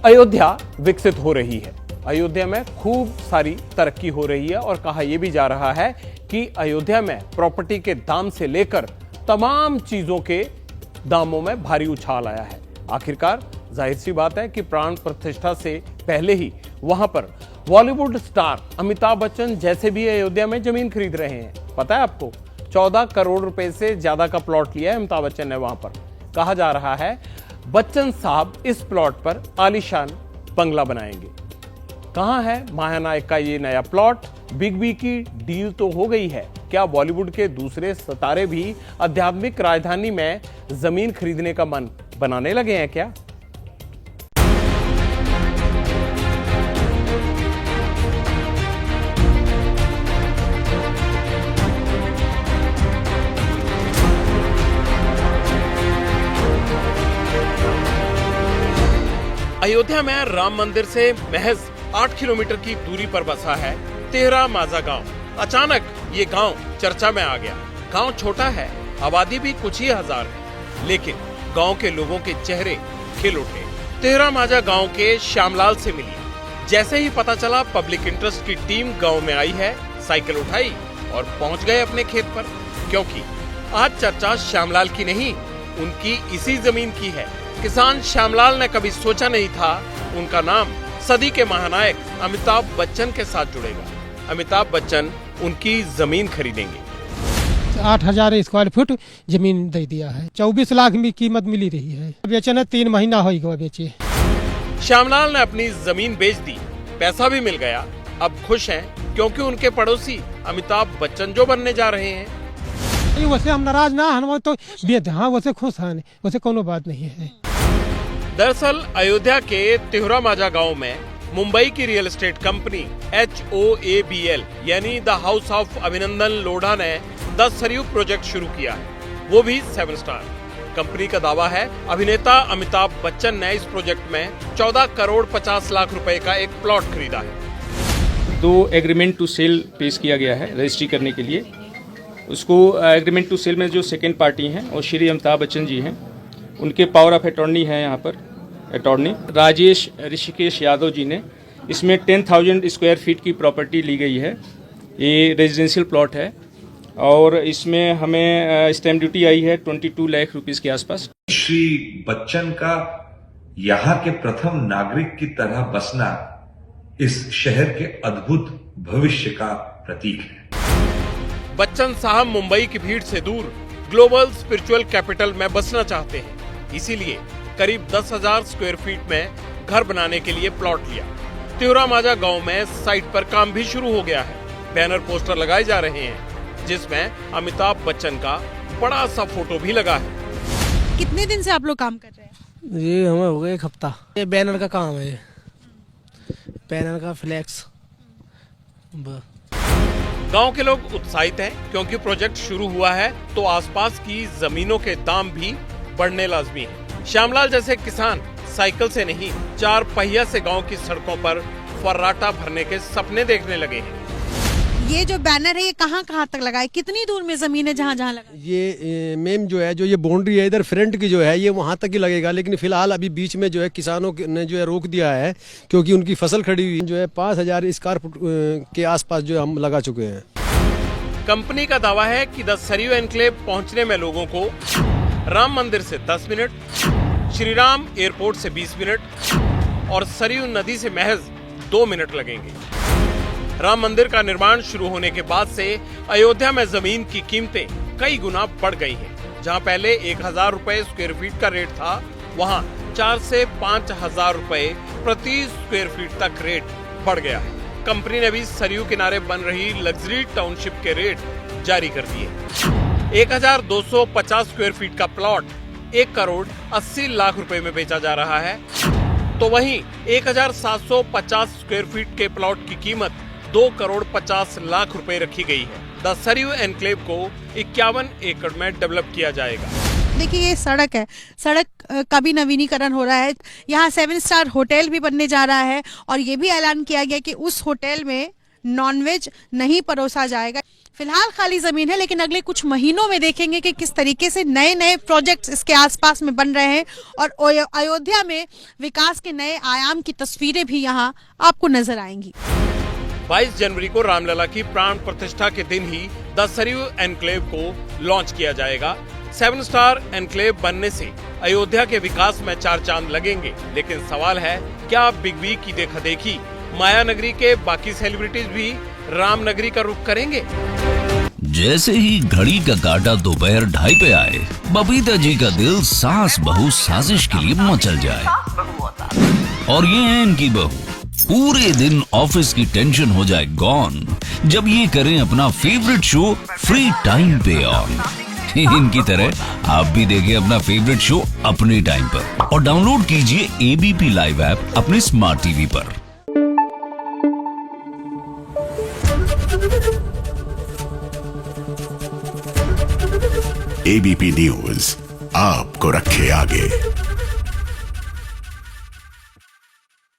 अयोध्या विकसित हो रही है। अयोध्या में खूब सारी तरक्की हो रही है और कहा यह भी जा रहा है कि अयोध्या में प्रॉपर्टी के दाम से लेकर तमाम चीजों के दामों में भारी उछाल आया है। आखिरकार जाहिर सी बात है कि प्राण प्रतिष्ठा से पहले ही वहां पर बॉलीवुड स्टार अमिताभ बच्चन जैसे भी अयोध्या में जमीन खरीद रहे हैं। पता है आपको 14 करोड़ रुपए से ज्यादा का प्लॉट लिया है अमिताभ बच्चन ने वहां पर। कहा जा रहा है बच्चन साहब इस प्लॉट पर आलीशान बंगला बनाएंगे। कहां है महानायक का ये नया प्लॉट? बिग बी की डील तो हो गई है, क्या बॉलीवुड के दूसरे सितारे भी आध्यात्मिक राजधानी में जमीन खरीदने का मन बनाने लगे हैं क्या? अयोध्या में राम मंदिर से महज 8 किलोमीटर की दूरी पर बसा है तेहरा माझा गांव। अचानक ये गांव चर्चा में आ गया। गांव छोटा है, आबादी भी कुछ ही हजार है, लेकिन गांव के लोगों के चेहरे खिल उठे। तेहरा माझा गांव के श्यामलाल से मिली। जैसे ही पता चला पब्लिक इंटरेस्ट की टीम गांव में आई है, साइकिल उठाई और पहुंच गए अपने खेत पर, क्योंकि आज चर्चा श्यामलाल की नहीं, उनकी इसी जमीन की है। किसान श्यामलाल ने कभी सोचा नहीं था उनका नाम सदी के महानायक अमिताभ बच्चन के साथ जुड़ेगा। अमिताभ बच्चन उनकी जमीन खरीदेंगे। 8,000 स्क्वायर फुट जमीन दे दिया है। 24 लाख में कीमत मिली रही है। बेचने 3 महीना हो गया बेचे। श्यामलाल ने अपनी जमीन बेच दी, पैसा भी मिल गया। अब खुश हैं क्योंकि उनके पड़ोसी अमिताभ बच्चन जो बनने जा रहे हैं। वैसे हम नाराज ना हम तो बेच, हाँ वैसे खुश हैं, वैसे कोनो बात नहीं है। दरअसल अयोध्या के तेहरा माझा गांव में मुंबई की रियल एस्टेट कंपनी HOABL यानी द हाउस ऑफ अभिनंदन लोढ़ा ने 10 सरयू प्रोजेक्ट शुरू किया है, वो भी 7 स्टार। कंपनी का दावा है अभिनेता अमिताभ बच्चन ने इस प्रोजेक्ट में 14 करोड़ 50 लाख रुपए का एक प्लॉट खरीदा है। 2 एग्रीमेंट टू सेल पेश किया गया है रजिस्ट्री करने के लिए। उसको एग्रीमेंट टू सेल में जो सेकेंड पार्टी हैं वो श्री अमिताभ बच्चन जी हैं। उनके पावर ऑफ अटॉर्नी है यहाँ पर अटॉर्नी राजेश ऋषिकेश यादव जी ने। इसमें 10,000 स्क्वायर फीट की प्रॉपर्टी ली गई है। ये रेजिडेंशियल प्लॉट है और इसमें हमें स्टैम्प ड्यूटी आई है 22 लाख रुपीस के आसपास। श्री बच्चन का यहाँ के प्रथम नागरिक की तरह बसना इस शहर के अद्भुत भविष्य का प्रतीक है। बच्चन साहब मुंबई की भीड़ से दूर ग्लोबल स्पिरिचुअल कैपिटल में बसना चाहते हैं, इसीलिए करीब 10,000 स्क्वायर फीट में घर बनाने के लिए प्लॉट लिया। तेहरा माझा गांव में साइट पर काम भी शुरू हो गया है। बैनर पोस्टर लगाए जा रहे हैं जिसमें अमिताभ बच्चन का बड़ा सा फोटो भी लगा है। कितने दिन से आप लोग काम कर रहे हैं? ये हमें हो गया 1 हफ्ता। ये बैनर का काम है, बैनर का फ्लैक्स। गांव के लोग उत्साहित हैं क्योंकि प्रोजेक्ट शुरू हुआ है तो आसपास की जमीनों के दाम भी बढ़ने लाजमी है। श्यामलाल जैसे किसान साइकिल से नहीं 4 पहिया से गांव की सड़कों पर फर्राटा भरने के सपने देखने लगे हैं। ये जो बैनर है ये कहाँ कहाँ तक लगा है? कितनी दूर में जमीन है जहाँ जहाँ लगा? ये मेम जो है, जो ये बाउंड्री है इधर फ्रंट की जो है ये वहाँ तक ही लगेगा, लेकिन फिलहाल अभी बीच में जो है किसानों ने जो है रोक दिया है क्योंकि उनकी फसल खड़ी हुई जो है 5,000 स्क्वायर फुट के आसपास जो हम लगा चुके हैं। कंपनी का दावा है कि द सरयू एनक्लेव पहुंचने में लोगों को राम मंदिर से 10 मिनट, श्री राम एयरपोर्ट से 20 मिनट और सरयू नदी से महज 2 मिनट लगेंगे। राम मंदिर का निर्माण शुरू होने के बाद से अयोध्या में जमीन की कीमतें कई गुना बढ़ गई हैं। जहां पहले 1,000 रुपए स्क्वायर फीट का रेट था, वहां 4 से 5,000 रुपए प्रति स्क्वायर फीट तक रेट बढ़ गया है। कंपनी ने भी सरयू किनारे बन रही लग्जरी टाउनशिप के रेट जारी कर दिए। 1,250 स्क्वायर फीट का प्लॉट 1 करोड़ 80 लाख रुपए में बेचा जा रहा है, तो वहीं 1,750 स्क्वायर फीट के प्लॉट की कीमत 2 करोड़ 50 लाख रुपए रखी गई है। द सरयू एनक्लेव को 51 एकड़ में डेवलप किया जाएगा। देखिए ये सड़क है, सड़क का भी नवीनीकरण हो रहा है। यहाँ 7 स्टार होटल भी बनने जा रहा है और ये भी ऐलान किया गया कि उस होटल में नॉनवेज नहीं परोसा जाएगा। फिलहाल खाली जमीन है, लेकिन अगले कुछ महीनों में देखेंगे कि किस तरीके से नए नए प्रोजेक्ट्स इसके आसपास में बन रहे हैं और अयोध्या में विकास के नए आयाम की तस्वीरें भी यहाँ आपको नजर आएंगी। 22 जनवरी को रामलला की प्राण प्रतिष्ठा के दिन ही द सरयू एनक्लेव को लॉन्च किया जाएगा। 7 स्टार एनक्लेव बनने से अयोध्या के विकास में 4 चांद लगेंगे। लेकिन सवाल है, क्या बिग बी की देखा देखी माया नगरी के बाकी सेलिब्रिटीज भी राम नगरी का रुख करेंगे? जैसे ही घड़ी का काटा दोपहर 2:30 पे आए, बबीता जी का दिल सास बहू साजिश के लिए मचल जाए। और ये है इनकी बहू, पूरे दिन ऑफिस की टेंशन हो जाए गॉन जब ये करें अपना फेवरेट शो फ्री टाइम पे ऑन। इनकी तरह आप भी देखें अपना फेवरेट शो अपने टाइम पर और डाउनलोड कीजिए एबीपी लाइव ऐप अपने स्मार्ट टीवी पर। एबीपी न्यूज आपको रखे आगे।